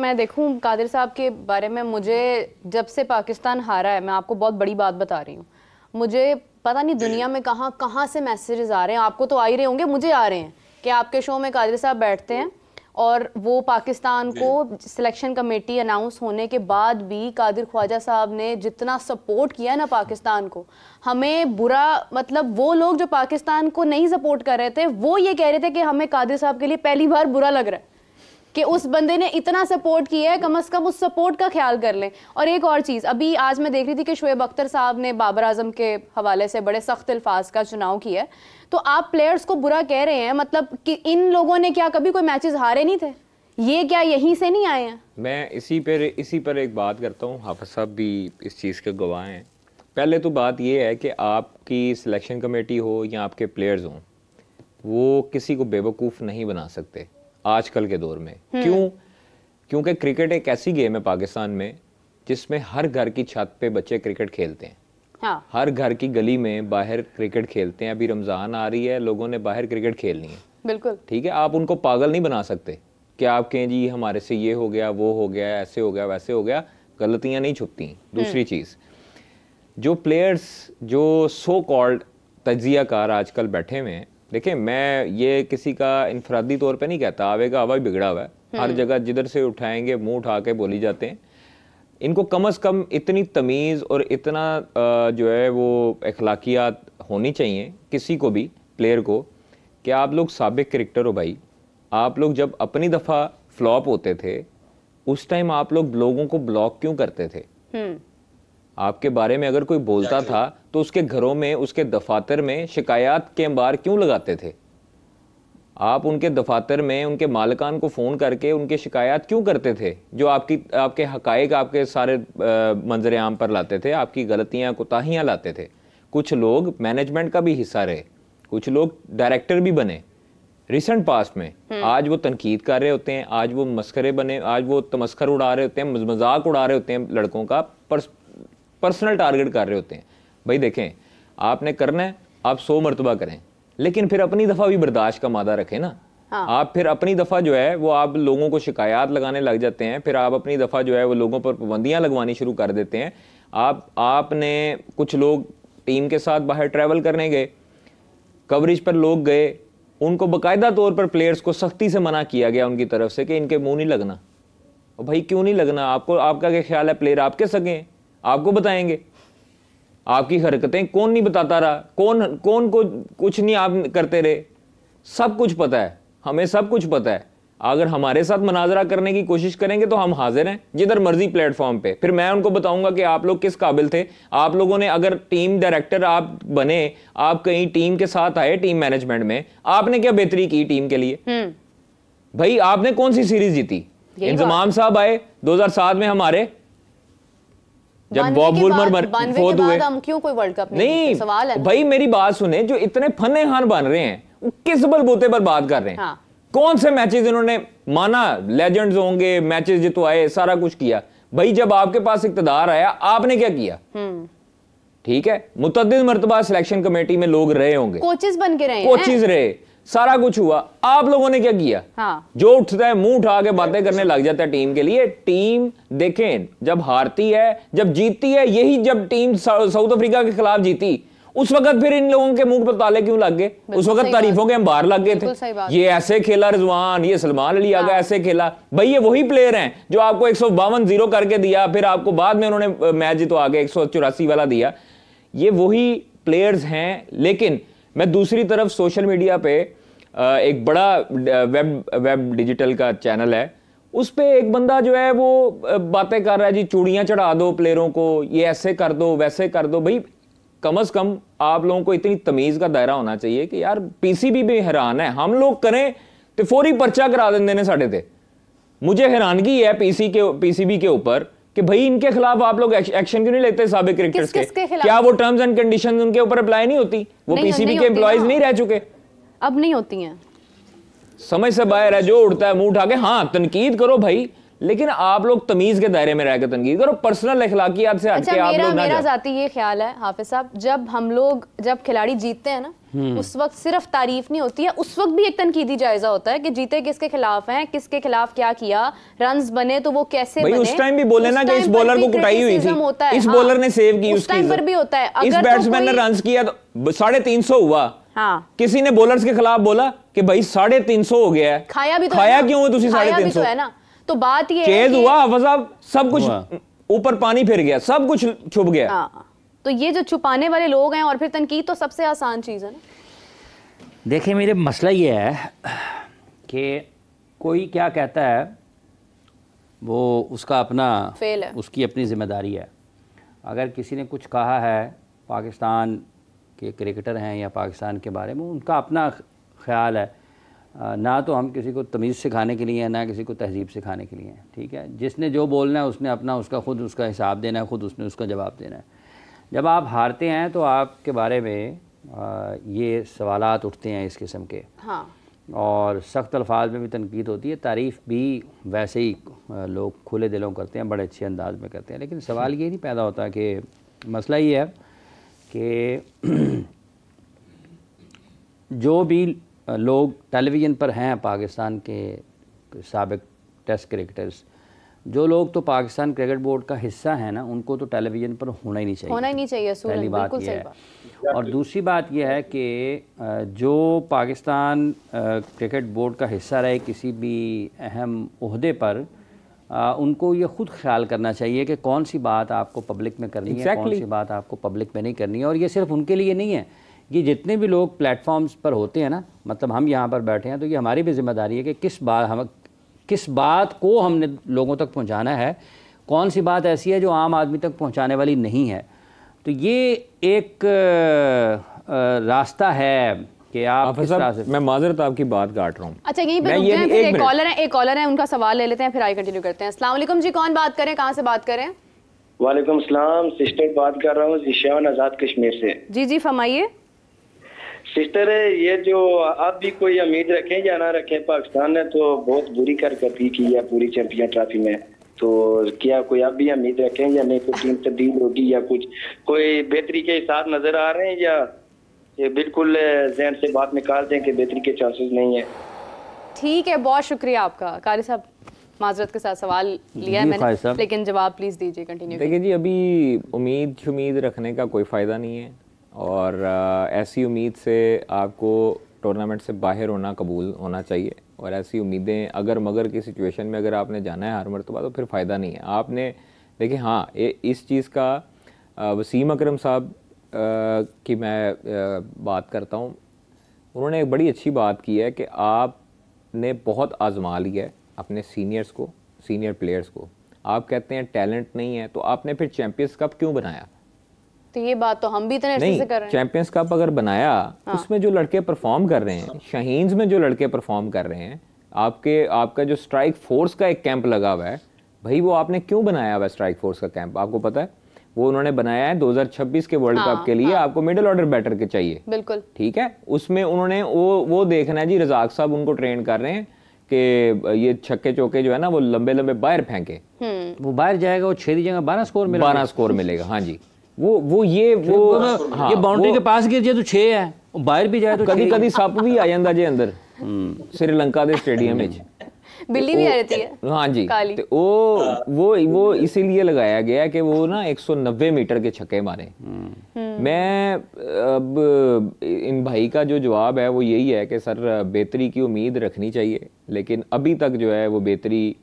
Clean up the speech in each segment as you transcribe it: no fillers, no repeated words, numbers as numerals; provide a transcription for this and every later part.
मैं देखूं कादिर साहब के बारे में, मुझे जब से पाकिस्तान हारा है, मैं आपको बहुत बड़ी बात बता रही हूँ, मुझे पता नहीं दुनिया में कहाँ कहाँ से मैसेजेस आ रहे हैं, आपको तो आ ही रहे होंगे, मुझे आ रहे हैं कि आपके शो में कादिर साहब बैठते हैं और वो पाकिस्तान को सिलेक्शन कमेटी अनाउंस होने के बाद भी कादिर ख्वाजा साहब ने जितना सपोर्ट किया ना पाकिस्तान को, हमें बुरा, मतलब वो लोग जो पाकिस्तान को नहीं सपोर्ट कर रहे थे वो ये कह रहे थे कि हमें कादिर साहब के लिए पहली बार बुरा लग रहा है कि उस बंदे ने इतना सपोर्ट किया है, कम से कम उस सपोर्ट का ख्याल कर लें। और एक और चीज़, अभी आज मैं देख रही थी कि शोएब अख्तर साहब ने बाबर आजम के हवाले से बड़े सख्त अल्फाज का चुनाव किया है, तो आप प्लेयर्स को बुरा कह रहे हैं, मतलब कि इन लोगों ने क्या कभी कोई मैचेस हारे नहीं थे? ये क्या यहीं से नहीं आए हैं? मैं इसी पर एक बात करता हूँ, हाफिज साहब भी इस चीज़ के गवाह हैं। पहले तो बात ये है कि आपकी सिलेक्शन कमेटी हो या आपके प्लेयर्स हों, वो किसी को बेवकूफ़ नहीं बना सकते आजकल के दौर में। क्यों? क्योंकि क्रिकेट एक ऐसी गेम है पाकिस्तान में जिसमें हर घर की छत पे बच्चे क्रिकेट खेलते हैं। हाँ। हर घर की गली में बाहर क्रिकेट खेलते हैं। अभी रमज़ान आ रही है, लोगों ने बाहर क्रिकेट खेलनी है। बिल्कुल ठीक है, आप उनको पागल नहीं बना सकते कि आप कहें जी हमारे से ये हो गया, वो हो गया, ऐसे हो गया, वैसे हो गया। गलतियां नहीं छुपती। दूसरी चीज़, जो प्लेयर्स जो सो कॉल्ड तज्जियाकार आजकल बैठे हुए हैं, देखें मैं ये किसी का इनफरादी तौर पे नहीं कहता, आवे का आवा बिगड़ा हुआ है, हर जगह जिधर से उठाएंगे मुंह उठा के बोली जाते हैं। इनको कम से कम इतनी तमीज़ और इतना जो है वो अखलाकियात होनी चाहिए किसी को भी, प्लेयर को, कि आप लोग साबिक क्रिकेटर हो भाई। आप लोग जब अपनी दफ़ा फ्लॉप होते थे उस टाइम आप लोग लोगों को ब्लॉक क्यों करते थे? आपके बारे में अगर कोई बोलता था तो उसके घरों में, उसके दफातर में शिकायत के अंबार क्यों लगाते थे? आप उनके दफातर में उनके मालिकान को फ़ोन करके उनके शिकायत क्यों करते थे? जो आपके हकायक आपके सारे मंजर आम पर लाते थे, आपकी गलतियां कोताहियां लाते थे। कुछ लोग मैनेजमेंट का भी हिस्सा रहे, कुछ लोग डायरेक्टर भी बने रिसेंट पास्ट में। आज वो तनकीद कर रहे होते हैं, आज वो मस्करे बने, आज वो तमस्कर उड़ा रहे होते हैं, मजाक उड़ा रहे होते हैं लड़कों का, पर्सनल टारगेट कर रहे होते हैं। भाई देखें, आपने करना है आप 100 मरतबा करें, लेकिन फिर अपनी दफ़ा भी बर्दाश्त का मादा रखें ना। हाँ। आप फिर अपनी दफ़ा जो है वो आप लोगों को शिकायत लगाने लग जाते हैं, फिर आप अपनी दफ़ा जो है वो लोगों पर पाबंदियां लगवानी शुरू कर देते हैं। आपने कुछ लोग टीम के साथ बाहर ट्रैवल करने गए, कवरेज पर लोग गए, उनको बाकायदा तौर पर प्लेयर्स को सख्ती से मना किया गया उनकी तरफ से कि इनके मुंह नहीं लगना। और भाई क्यों नहीं लगना? आपको, आपका क्या ख्याल है प्लेयर आपके सगे आपको बताएंगे? आपकी हरकतें कौन नहीं बताता रहा? कौन को कुछ नहीं आप करते रहे? सब कुछ पता है, हमें सब कुछ पता है। अगर हमारे साथ मनाजरा करने की कोशिश करेंगे तो हम हाजिर हैं जिधर मर्जी प्लेटफॉर्म पे। फिर मैं उनको बताऊंगा कि आप लोग किस काबिल थे। आप लोगों ने अगर टीम डायरेक्टर आप बने, आप कहीं टीम के साथ आए, टीम मैनेजमेंट में, आपने क्या बेहतरी की टीम के लिए? भाई आपने कौन सी सीरीज जीती? इंजमाम साहब आए 2007 में हमारे, जब बॉब वुलमर फोत हुए, हम क्यों कोई वर्ल्ड कप नहीं? सवाल है भाई, मेरी बात सुने, जो इतने फन्ने खान बन रहे हैं वो किस बलबूते पर बात कर रहे हैं? हाँ। कौन से मैचेस इन्होंने माना लेजेंड्स होंगे, मैचेस जितवाए, सारा कुछ किया। भाई जब आपके पास इक्तदार आया आपने क्या किया? ठीक है, मुतअद्दिद मर्तबा सिलेक्शन कमेटी में लोग रहे होंगे, कोचेस बन के रहे, कोचेस रहे, सारा कुछ हुआ। आप लोगों ने क्या किया? हाँ। जो उठता है मुंह उठा के बातें करने लग जाता है टीम के लिए। टीम देखें, जब हारती है, जब जीतती है, यही जब टीम साउथ अफ्रीका के खिलाफ जीती उस वक्त फिर इन लोगों के मुंह पर ताले क्यों लग गए? उस वक्त तारीफों के हम बाहर लग गए थे, ये ऐसे खेला रिजवान, ये सलमान अली आगा ऐसे खेला। भाई ये वही प्लेयर हैं जो आपको 152-0 करके दिया, फिर आपको बाद में उन्होंने मैच जितवा के 184 वाला दिया। ये वही प्लेयर्स हैं। लेकिन मैं दूसरी तरफ सोशल मीडिया पे एक बड़ा वेब डिजिटल का चैनल है, उस पे एक बंदा जो है वो बातें कर रहा है जी, चूड़ियां चढ़ा दो प्लेयरों को, ये ऐसे कर दो, वैसे कर दो। भाई कम से कम आप लोगों को इतनी तमीज का दायरा होना चाहिए कि यार पीसीबी भी हैरान है, हम लोग करें तो फौरी पर्चा करा देंगे ने साढ़े थे। मुझे हैरानगी है पीसीबी के ऊपर कि भाई इनके खिलाफ आप लोग एक्शन क्यों नहीं लेते? साबिक क्रिकेटर्स के क्या वो टर्म्स एंड कंडीशंस उनके ऊपर अप्लाई नहीं होती? वो पीसीबी के एम्प्लॉयज नहीं रह चुके? अब नहीं होती हैं। समझ से बाहर है, जो उड़ता है मुंह उठा के। हाँ तनकीद करो भाई, लेकिन आप लोग तमीज के दायरे में रहकर तनकीद करो, पर्सनल अखलाकियात से हटके आप लोग ना मेरा जाती ये ख्याल है हाफिज साहब, जब खिलाड़ी जीतते हैं ना उस वक्त सिर्फ तारीफ नहीं होती है, उस वक्त भी एक तनकीदी जायजा होता है कि जीते किसके खिलाफ हैं, किसके खिलाफ क्या किया, रन्स बने तो वो कैसे बने। उस टाइम भी बोले ना कि इस बॉलर को कुटाई हुई थी, इस बॉलर ने सेव की, उस टाइम पर भी होता है। इस बैट्समैन ने रन्स किया तो 350 हुआ। हाँ, किसी ने बॉलर्स के खिलाफ बोला कि भाई 350 हो गया है, खाया भी तो खाया क्यों है तुसी 350 है ना। तो बात ये चेज हुआ हाफिज साहब, सब कुछ ऊपर पानी फिर गया, सब कुछ छुप गया। तो ये जो छुपाने वाले लोग हैं और फिर तनकीद तो सबसे आसान चीज है ना। देखिए मेरे मसला ये है कि कोई क्या कहता है वो उसका अपना फेल है, उसकी अपनी जिम्मेदारी है। अगर किसी ने कुछ कहा है पाकिस्तान के क्रिकेटर हैं या पाकिस्तान के बारे में, उनका अपना ख्याल है, ना तो हम किसी को तमीज़ सिखाने के लिए हैं ना किसी को तहजीब सिखाने के लिए हैं। ठीक है, जिसने जो बोलना है उसने अपना खुद उसका हिसाब देना है, खुद उसने उसका जवाब देना है। जब आप हारते हैं तो आपके बारे में ये सवालात उठते हैं इस किस्म के। हाँ। और सख्त अल्फाज में भी तनकीद होती है, तारीफ़ भी वैसे ही लोग खुले दिलों करते हैं, बड़े अच्छे अंदाज में करते हैं। लेकिन सवाल ये नहीं पैदा होता कि मसला ये है कि जो भी लोग टेलीविज़न पर हैं पाकिस्तान के साबिक टेस्ट क्रिकेटर्स, जो लोग तो पाकिस्तान क्रिकेट बोर्ड का हिस्सा है ना, उनको तो टेलीविज़न पर होना ही नहीं चाहिए, पहली बात यह है। और दूसरी बात यह है कि जो पाकिस्तान क्रिकेट बोर्ड का हिस्सा रहे किसी भी अहम ओहदे पर, उनको ये ख़ुद ख्याल करना चाहिए कि कौन सी बात आपको पब्लिक में करनी है, कौन सी बात आपको पब्लिक में नहीं करनी है। और ये सिर्फ उनके लिए नहीं है, ये जितने भी लोग प्लेटफॉर्म्स पर होते हैं ना, मतलब हम यहाँ पर बैठे हैं, तो ये हमारी भी जिम्मेदारी है कि किस बात को हमने लोगों तक पहुँचाना है, कौन सी बात ऐसी है जो आम आदमी तक पहुँचाने वाली नहीं है। तो ये एक रास्ता है कि आप किस तरह से। मैं माजरत आपकी बात काट रहा हूँ। अच्छा, यहीं पे रुकते हैं, फिर एक कॉलर है, उनका सवाल ले लेते हैं, फिर आगे कंटिन्यू करते हैं। अस्सलाम वालेकुम जी, कौन बात करें, कहाँ से बात करें? वालेकुम सलाम, सिस्टर बात कर रहा हूँ जिशान आजाद कश्मीर से। जी जी फरमाइए। सिस्टर, ये जो आप भी कोई उम्मीद रखें या ना रखें, पाकिस्तान ने तो बहुत बुरी कारकर्दगी की है पूरी चैंपियन ट्रॉफी में, तो क्या कोई आप भी उम्मीद रखें या नहीं, कोई टीम तब्दील होगी या कुछ कोई बेहतरी के हिसाब नजर आ रहे हैं, या ये बिल्कुल जहन से बात निकाल दें कि बेहतरी के चांसेस नहीं है? ठीक है, बहुत शुक्रिया आपका। कारी साहब, माजरत के साथ सवाल लिया है मैंने, लेकिन जवाब प्लीज दीजिए, कंटिन्यू। देखिए जी, अभी उम्मीद रखने का कोई फ़ायदा नहीं है, और ऐसी उम्मीद से आपको टूर्नामेंट से बाहर होना कबूल होना चाहिए। और ऐसी उम्मीदें अगर मगर की सिचुएशन में अगर आपने जाना है हर मरतबा, तो फिर फ़ायदा नहीं है। आपने देखिए, हाँ, इस चीज़ का वसीम अकरम साहब की मैं बात करता हूँ, उन्होंने एक बड़ी अच्छी बात की है कि आपने बहुत आजमा लिया है अपने सीनियर प्लेयर्स को। आप कहते हैं टैलेंट नहीं है, तो आपने फिर चैंपियंस कप क्यों बनाया? तो ये बात तो हम भी इतने अच्छे से कर रहे हैं। चैंपियंस कप अगर बनाया, उसमें जो लड़के परफॉर्म कर रहे हैं, शाहीन्स में जो लड़के परफॉर्म कर रहे हैं, आपका जो स्ट्राइक फोर्स का एक कैंप लगा हुआ है, भाई वो आपने क्यों बनाया हुआ है स्ट्राइक फोर्स का कैंप? आपको पता है वो उन्होंने बनाया है 2026 के वर्ल्ड कप के लिए। आपको मिडिल ऑर्डर बैटर के चाहिए, बिल्कुल ठीक है। उसमें उन्होंने वो देखना है जी, रजाक साहब उनको ट्रेन कर रहे हैं कि ये छक्के चौके जो है ना वो लंबे लंबे बाहर फेंके, वो बाहर जाएगा, वो 6 जगह 12 स्कोर मिलेगा। हाँ जी, ये बाउंड्री के पास गिर जाए तो 6 है, बाहर भी जाए तो कभी कभी सप भी आ जाता जे अंदर। श्रीलंका के स्टेडियम में बिल्ली भी आ रहती है। हाँ जी, तो वो इसीलिए लगाया गया कि वो ना 190 मीटर के छक्के मारे। मैं अब इन भाई का जो जवाब है वो यही है कि सर बेहतरी की उम्मीद रखनी चाहिए, लेकिन अभी तक जो है वो बेहतरी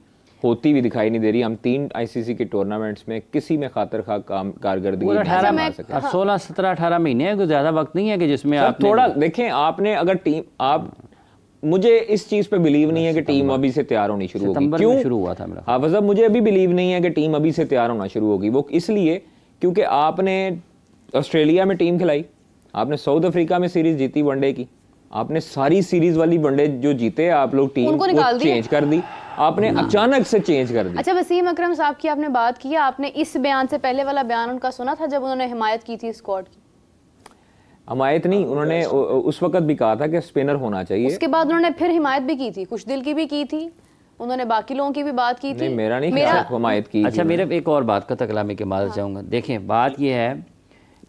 होती भी दिखाई नहीं दे रही। हम 3 आईसीसी के टूर्नामेंट्स में किसी में खातर खा कारकर्दगी 16, 17, 18 महीने है, कोई ज्यादा वक्त नहीं है कि जिसमें आप थोड़ा देखें। आपने अगर टीम मुझे इस चीज पे बिलीव नहीं है कि टीम अभी से तैयार होनी शुरू होगी। क्यों शुरू हुआ था मेरा? हाफिज़, मुझे अभी बिलीव नहीं है कि टीम अभी से तैयार होना शुरू होगी। वो इसलिए क्योंकि आपने ऑस्ट्रेलिया में टीम खिलाई, आपने साउथ अफ्रीका में सीरीज जीती वनडे की, आपने सारी सीरीज वाली वनडे जो जीते आप लोग टीम को चेंज कर दी, आपने अचानक से चेंज कर दी। अच्छा, वसीम अकरम साहब की आपने बात की, आपने इस बयान से पहले वाला बयान उनका सुना था जब उन्होंने हिमायत की थी स्क्वाड की? हिमायत नहीं, उन्होंने उस वक्त भी कहा था कि स्पिनर होना चाहिए। उसके बाद उन्होंने फिर हिमायत भी की थी, खुशदिल की भी की थी, उन्होंने बाकी लोगों की भी बात की थी। मेरा नहीं हमायत की। अच्छा, मेरा एक और बात का तकलामी के मादर चाहूँगा। देखें, बात यह है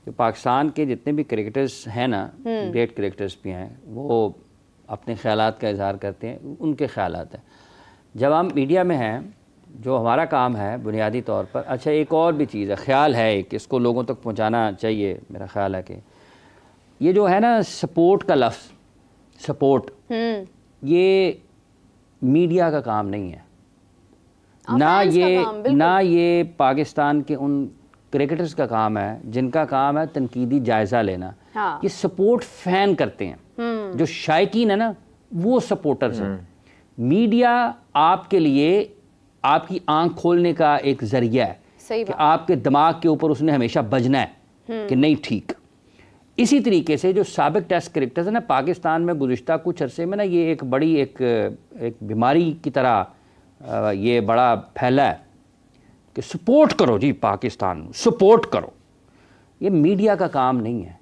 कि पाकिस्तान के जितने भी क्रिकेटर्स हैं ना, ग्रेट क्रिकेटर्स भी हैं, वो अपने ख्यालात का इजहार करते हैं, उनके ख्यालात हैं। जब हम मीडिया में हैं, जो हमारा काम है बुनियादी तौर पर, अच्छा एक और भी चीज़ है, ख्याल है कि इसको लोगों तक पहुंचाना चाहिए। मेरा ख्याल है कि ये जो है ना सपोर्ट का लफ्ज़, सपोर्ट, ये मीडिया का काम नहीं है, ना ये पाकिस्तान के उन क्रिकेटर्स का काम है जिनका काम है तनकीदी जायज़ा लेना। हाँ। ये सपोर्ट फ़ैन करते हैं, जो शायकीन है ना, वो सपोर्टर्स हैं। मीडिया आपके लिए आपकी आंख खोलने का एक जरिया है कि आपके दिमाग के ऊपर उसने हमेशा बजना है कि नहीं ठीक। इसी तरीके से जो साबिक टेस्ट क्रिकेटर्स है ना पाकिस्तान में, गुज़िश्ता कुछ अरसे में ना ये एक बड़ी एक बीमारी की तरह ये बड़ा फैला है कि सपोर्ट करो जी, पाकिस्तान सपोर्ट करो। ये मीडिया का काम नहीं है।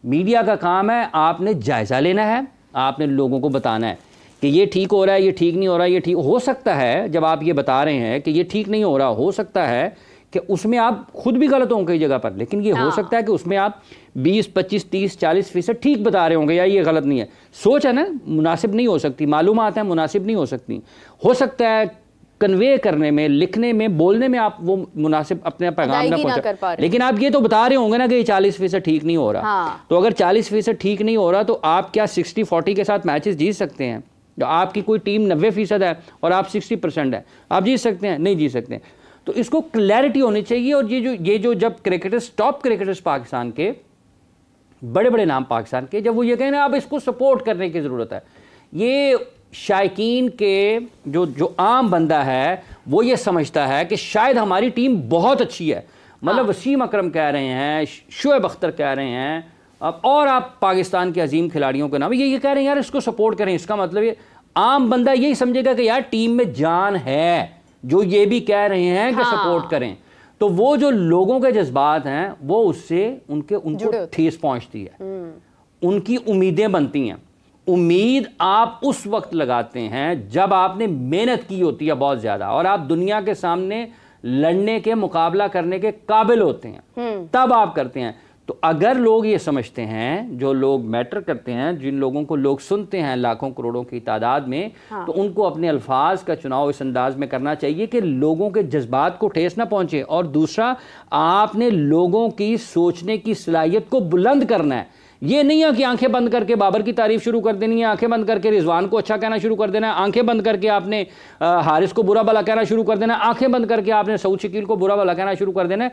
मीडिया का काम है आपने जायज़ा लेना है, आपने लोगों को बताना है कि ये ठीक हो रहा है, ये ठीक नहीं हो रहा है, ये ठीक हो सकता है। जब आप ये बता रहे हैं कि ये ठीक नहीं हो रहा, हो सकता है कि उसमें आप खुद भी गलत हों कई जगह पर, लेकिन ये हो सकता है कि उसमें आप 20, 25, 30, 40% ठीक बता रहे होंगे या ये गलत नहीं है। सोच है ना, मुनासिब नहीं हो सकती, मालूमात है मुनासिब नहीं हो सकती। हो सकता है कन्वे करने में, लिखने में, बोलने में आप वो मुनासिब अपने पैगाम ना पहुंचा, लेकिन आप ये तो बता रहे होंगे ना कि 40% ठीक नहीं हो रहा। हाँ। तो अगर 40% ठीक नहीं हो रहा तो आप क्या 60-40 के साथ मैचेस जीत सकते हैं? जो आपकी कोई टीम 90% है और आप 60% है, आप जीत सकते हैं? नहीं जीत सकते। तो इसको क्लैरिटी होनी चाहिए। और ये जो जब क्रिकेटर्स, टॉप क्रिकेटर्स पाकिस्तान के, बड़े बड़े नाम पाकिस्तान के, जब वो ये कहें ना अब इसको सपोर्ट करने की ज़रूरत है, ये शायकीन के जो आम बंदा है वो ये समझता है कि शायद हमारी टीम बहुत अच्छी है। मतलब वसीम अकरम कह रहे हैं, शोएब अख्तर कह रहे हैं, अब और आप पाकिस्तान के अजीम खिलाड़ियों के नाम ये कह रहे हैं यार इसको सपोर्ट करें। इसका मतलब ये आम बंदा यही समझेगा कि यार टीम में जान है, जो ये भी कह रहे हैं कि सपोर्ट करें। तो वो जो लोगों के जज्बात हैं वो उससे उनको ठेस पहुंचती है, उनकी उम्मीदें बनती हैं। उम्मीद आप उस वक्त लगाते हैं जब आपने मेहनत की होती है बहुत ज़्यादा और आप दुनिया के सामने लड़ने के, मुकाबला करने के काबिल होते हैं, तब आप करते हैं। तो अगर लोग ये समझते हैं, जो लोग मैटर करते हैं, जिन लोगों को लोग सुनते हैं लाखों करोड़ों की तादाद में, तो उनको अपने अल्फाज का चुनाव इस अंदाज में करना चाहिए कि लोगों के जज्बात को ठेस ना पहुंचे। और दूसरा, आपने लोगों की सोचने की सलाहियत को बुलंद करना है। ये नहीं है कि आंखें बंद करके बाबर की तारीफ शुरू कर देनी है, आंखें बंद करके रिजवान को अच्छा कहना शुरू कर देना है, आंखें बंद करके आपने हारिस को बुरा भला कहना शुरू कर देना है, आंखें बंद करके आपने सऊद शकील को बुरा भला कहना शुरू कर देना है।